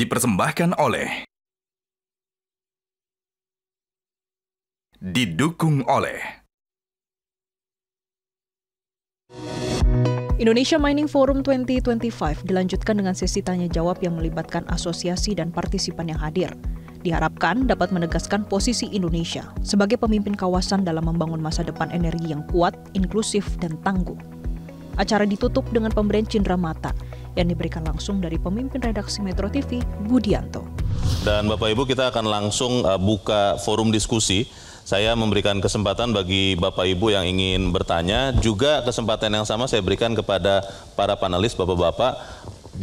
Dipersembahkan oleh, didukung oleh Indonesia Mining Forum 2025 dilanjutkan dengan sesi tanya jawab yang melibatkan asosiasi dan partisipan yang hadir. Diharapkan dapat menegaskan posisi Indonesia sebagai pemimpin kawasan dalam membangun masa depan energi yang kuat, inklusif, dan tangguh. Acara ditutup dengan pemberian cindera mata yang diberikan langsung dari pemimpin redaksi Metro TV, Budianto. Dan Bapak Ibu, kita akan langsung buka forum diskusi. Saya memberikan kesempatan bagi Bapak Ibu yang ingin bertanya, juga kesempatan yang sama saya berikan kepada para panelis Bapak-Bapak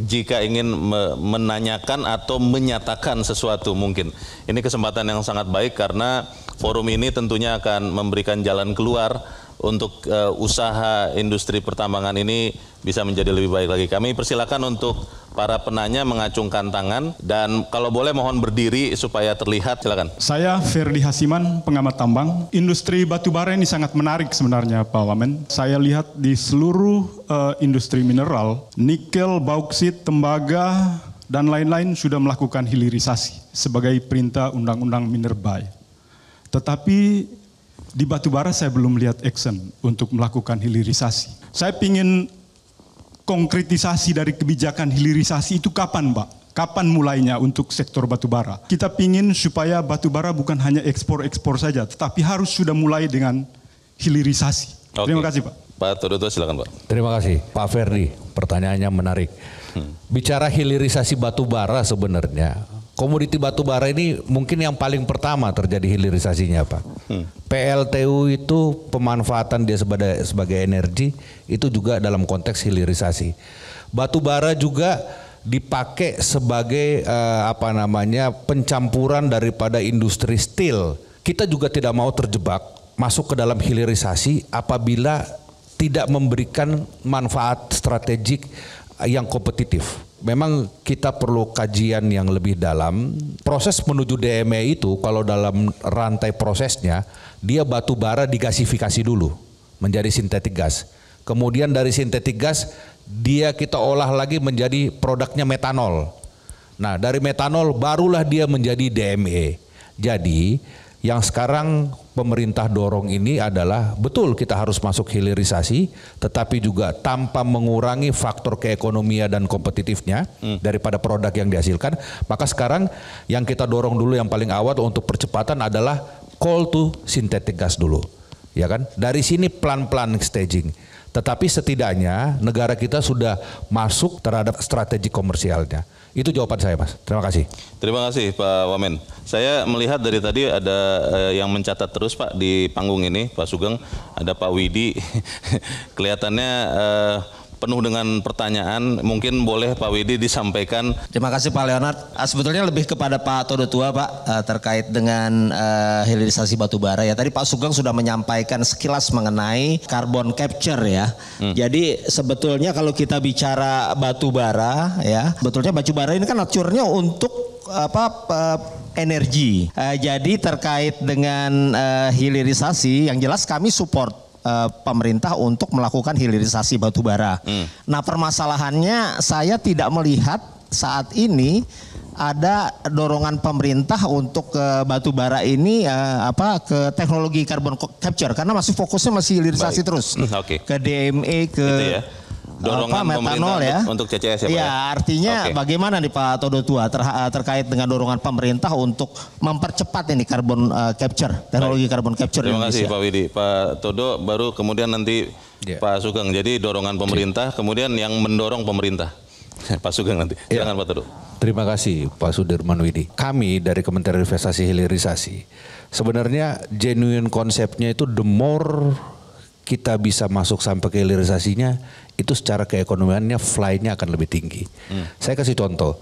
jika ingin menanyakan atau menyatakan sesuatu mungkin. Ini kesempatan yang sangat baik karena forum ini tentunya akan memberikan jalan keluar untuk usaha industri pertambangan ini bisa menjadi lebih baik lagi. Kami persilakan untuk para penanya mengacungkan tangan dan kalau boleh mohon berdiri supaya terlihat, silakan. Saya Ferdi Hasiman, pengamat tambang. Industri batubara ini sangat menarik sebenarnya Pak Wamen. Saya lihat di seluruh industri mineral, nikel, bauksit, tembaga, dan lain-lain sudah melakukan hilirisasi sebagai perintah Undang-Undang Minerba. Tetapi di batubara saya belum lihat action untuk melakukan hilirisasi. Saya ingin konkretisasi dari kebijakan hilirisasi itu kapan, Pak? Kapan mulainya untuk sektor batubara? Kita ingin supaya batubara bukan hanya ekspor-ekspor saja, tetapi harus sudah mulai dengan hilirisasi. Oke. Terima kasih, Pak. Pak Todoto, silakan, Pak. Terima kasih, Pak Ferdi. Pertanyaannya menarik. Bicara hilirisasi batubara sebenarnya, komoditi batubara ini mungkin yang paling pertama terjadi hilirisasinya, Pak. PLTU itu pemanfaatan dia sebagai energi itu juga dalam konteks hilirisasi. Batubara juga dipakai sebagai pencampuran daripada industri steel. Kita juga tidak mau terjebak masuk ke dalam hilirisasi apabila tidak memberikan manfaat strategik yang kompetitif. Memang kita perlu kajian yang lebih dalam. Proses menuju DME itu kalau dalam rantai prosesnya, dia batu bara digasifikasi dulu menjadi sintetik gas. Kemudian dari sintetik gas dia kita olah lagi menjadi produknya metanol. Nah, dari metanol barulah dia menjadi DME. Jadi yang sekarang pemerintah dorong ini adalah betul kita harus masuk hilirisasi, tetapi juga tanpa mengurangi faktor keekonomian dan kompetitifnya daripada produk yang dihasilkan. Maka sekarang yang kita dorong dulu yang paling awal untuk percepatan adalah coal to synthetic gas dulu, ya kan? Dari sini pelan-pelan staging. Tetapi setidaknya negara kita sudah masuk terhadap strategi komersialnya. Itu jawaban saya, Mas. Terima kasih. Terima kasih, Pak Wamen. Saya melihat dari tadi ada yang mencatat terus, Pak, di panggung ini, Pak Sugeng, ada Pak Widi. Kelihatannya penuh dengan pertanyaan. Mungkin boleh Pak Widi disampaikan. Terima kasih Pak Leonard. Sebetulnya lebih kepada Pak Todotua, Pak, terkait dengan hilirisasi batubara ya. Tadi Pak Sugeng sudah menyampaikan sekilas mengenai carbon capture ya. Jadi sebetulnya kalau kita bicara batubara ya, sebetulnya batubara ini kan naturnya untuk energi. Jadi terkait dengan hilirisasi, yang jelas kami support pemerintah untuk melakukan hilirisasi batubara. Nah, permasalahannya saya tidak melihat saat ini ada dorongan pemerintah untuk ke batubara ini ke teknologi carbon capture karena masih fokusnya masih hilirisasi terus. Ke DME, ke gitu ya. Dorongan metanol ya. Untuk CCS ya, Pak? Ya, artinya bagaimana nih Pak Todotua terkait dengan dorongan pemerintah untuk mempercepat ini carbon capture, teknologi carbon capture. Terima kasih Pak Widi. Pak Todo baru kemudian nanti Pak Sugeng. Jadi dorongan pemerintah, kemudian yang mendorong pemerintah. Pak Sugeng nanti. Silakan Pak Todo. Terima kasih Pak Sudirman Widi. Kami dari Kementerian Investasi Hilirisasi sebenarnya genuine konsepnya itu the more kita bisa masuk sampai ke hilirisasinya, itu secara keekonomiannya fly-nya akan lebih tinggi. Saya kasih contoh,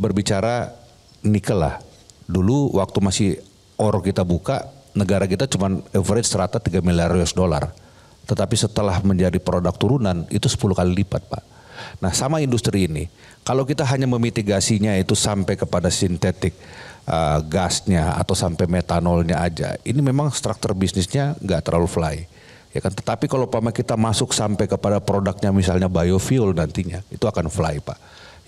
berbicara nikel lah. Dulu waktu masih oro kita buka, negara kita cuma average rata 3 miliar US dollar. Tetapi setelah menjadi produk turunan, itu 10 kali lipat, Pak. Nah, sama industri ini, kalau kita hanya memitigasinya itu sampai kepada sintetik gasnya atau sampai metanolnya aja, ini memang struktur bisnisnya nggak terlalu fly. Ya kan, tetapi kalau kita masuk sampai kepada produknya misalnya biofuel nantinya, itu akan fly, Pak.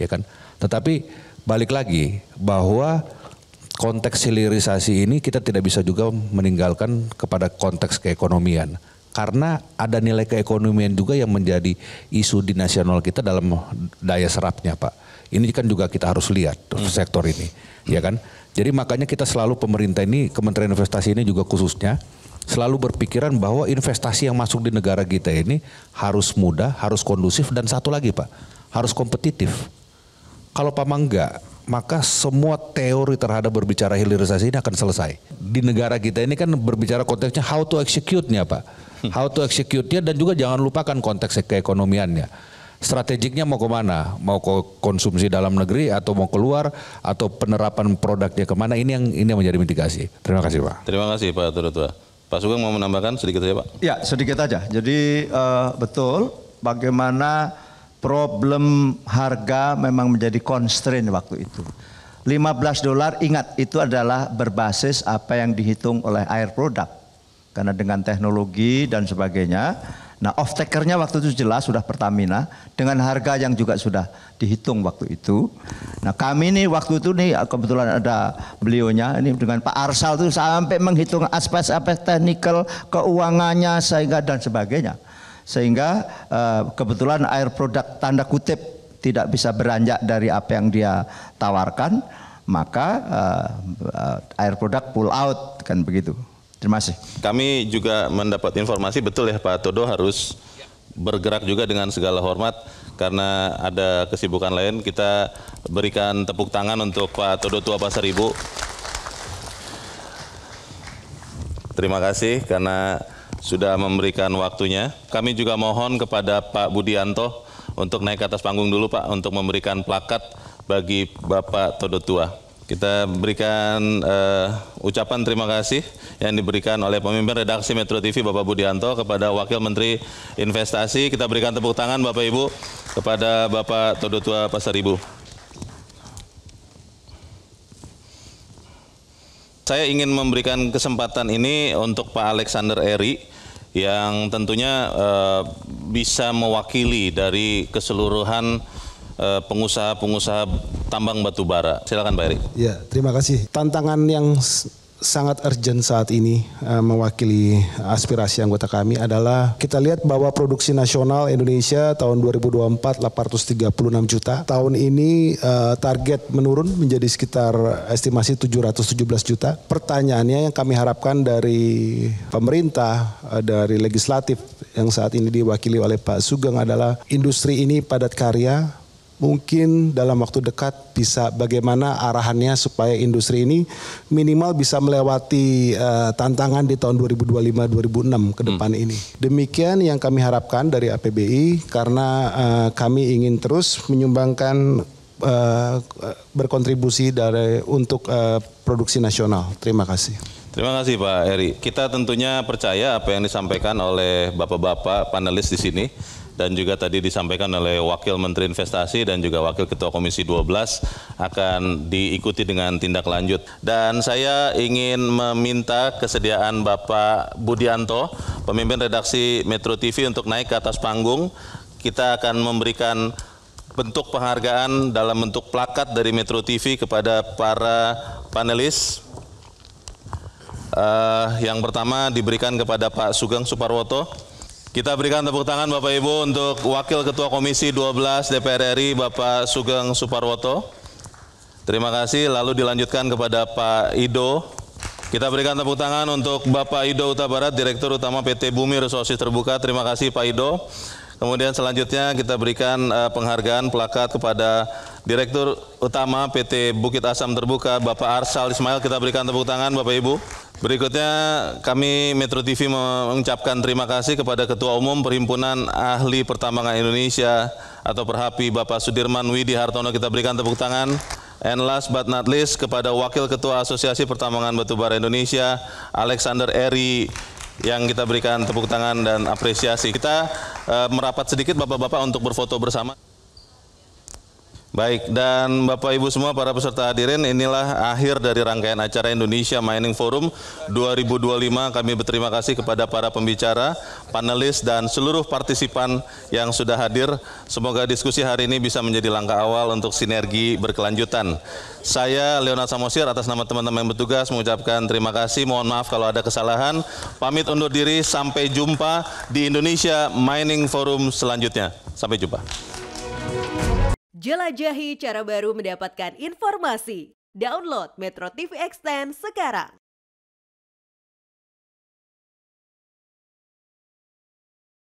Ya kan, tetapi balik lagi bahwa konteks hilirisasi ini kita tidak bisa juga meninggalkan kepada konteks keekonomian. Karena ada nilai keekonomian juga yang menjadi isu di nasional kita dalam daya serapnya, Pak. Ini kan juga kita harus lihat sektor ini, ya kan? Jadi makanya kita selalu pemerintah ini, Kementerian Investasi ini juga khususnya selalu berpikiran bahwa investasi yang masuk di negara kita ini harus mudah, harus kondusif, dan satu lagi Pak, harus kompetitif. Kalau enggak, maka semua teori terhadap berbicara hilirisasi ini akan selesai. Di negara kita ini kan berbicara konteksnya how to execute-nya Pak. How to execute-nya, dan juga jangan lupakan konteks keekonomiannya. Strategiknya mau kemana? Mau ke konsumsi dalam negeri atau mau keluar, atau penerapan produknya kemana? Ini yang menjadi mitigasi. Terima kasih Pak. Terima kasih Pak Tudotua. Pak Sugeng mau menambahkan sedikit saja Pak? Ya sedikit aja. Jadi betul bagaimana problem harga memang menjadi constraint waktu itu. $15 ingat itu adalah berbasis apa yang dihitung oleh air product. Karena dengan teknologi dan sebagainya. Nah off-takernya waktu itu jelas sudah Pertamina dengan harga yang juga sudah dihitung waktu itu. Nah kami nih waktu itu nih kebetulan ada beliaunya ini dengan Pak Arsal itu sampai menghitung aspek-aspek teknikal keuangannya sehingga dan sebagainya. Sehingga kebetulan air produk tanda kutip tidak bisa beranjak dari apa yang dia tawarkan, maka air produk pull out kan begitu. Terima kasih. Kami juga mendapat informasi betul ya Pak Todo harus bergerak juga dengan segala hormat karena ada kesibukan lain. Kita berikan tepuk tangan untuk Pak Tudotua Pasaribu. Terima kasih karena sudah memberikan waktunya. Kami juga mohon kepada Pak Budianto untuk naik ke atas panggung dulu Pak untuk memberikan plakat bagi Bapak Tudotua. Kita berikan ucapan terima kasih yang diberikan oleh pemimpin redaksi Metro TV Bapak Budianto kepada Wakil Menteri Investasi. Kita berikan tepuk tangan Bapak Ibu kepada Bapak Tudotua Pasaribu. Saya ingin memberikan kesempatan ini untuk Pak Alexander Eri yang tentunya bisa mewakili dari keseluruhan pengusaha-pengusaha tambang batu bara. Silakan Pak Eri. Ya, terima kasih. Tantangan yang sangat urgent saat ini mewakili aspirasi anggota kami adalah kita lihat bahwa produksi nasional Indonesia tahun 2024 836 juta. Tahun ini target menurun menjadi sekitar estimasi 717 juta. Pertanyaannya yang kami harapkan dari pemerintah, dari legislatif yang saat ini diwakili oleh Pak Sugeng adalah industri ini padat karya. Mungkin dalam waktu dekat bisa bagaimana arahannya supaya industri ini minimal bisa melewati tantangan di tahun 2025-2026 ke depan ini. Demikian yang kami harapkan dari APBI karena kami ingin terus menyumbangkan berkontribusi untuk produksi nasional. Terima kasih. Terima kasih Pak Eri. Kita tentunya percaya apa yang disampaikan oleh bapak-bapak panelis di sini. Dan juga tadi disampaikan oleh Wakil Menteri Investasi dan juga Wakil Ketua Komisi 12 akan diikuti dengan tindak lanjut. Dan saya ingin meminta kesediaan Bapak Budianto, pemimpin redaksi Metro TV untuk naik ke atas panggung. Kita akan memberikan bentuk penghargaan dalam bentuk plakat dari Metro TV kepada para panelis. Yang pertama diberikan kepada Pak Sugeng Suparwoto. Kita berikan tepuk tangan Bapak Ibu untuk Wakil Ketua Komisi 12 DPR RI Bapak Sugeng Suparwoto. Terima kasih. Lalu dilanjutkan kepada Pak Ido. Kita berikan tepuk tangan untuk Bapak Ido Utabarat, Direktur Utama PT Bumi Resources Terbuka. Terima kasih Pak Ido. Kemudian selanjutnya kita berikan penghargaan plakat kepada Direktur Utama PT Bukit Asam Terbuka Bapak Arsal Ismail. Kita berikan tepuk tangan Bapak Ibu. Berikutnya kami Metro TV mengucapkan terima kasih kepada Ketua Umum Perhimpunan Ahli Pertambangan Indonesia atau Perhapi Bapak Sudirman Widi Hartono. Kita berikan tepuk tangan. And last but not least kepada Wakil Ketua Asosiasi Pertambangan Batubara Indonesia Alexander Eri yang kita berikan tepuk tangan dan apresiasi. Kita merapat sedikit Bapak-Bapak untuk berfoto bersama. Baik, dan Bapak Ibu semua para peserta hadirin, inilah akhir dari rangkaian acara Indonesia Mining Forum 2025. Kami berterima kasih kepada para pembicara, panelis, dan seluruh partisipan yang sudah hadir. Semoga diskusi hari ini bisa menjadi langkah awal untuk sinergi berkelanjutan. Saya Leonard Samosir atas nama teman-teman yang bertugas mengucapkan terima kasih. Mohon maaf kalau ada kesalahan. Pamit undur diri, sampai jumpa di Indonesia Mining Forum selanjutnya. Sampai jumpa. Jelajahi cara baru mendapatkan informasi. Download Metro TV Extend sekarang.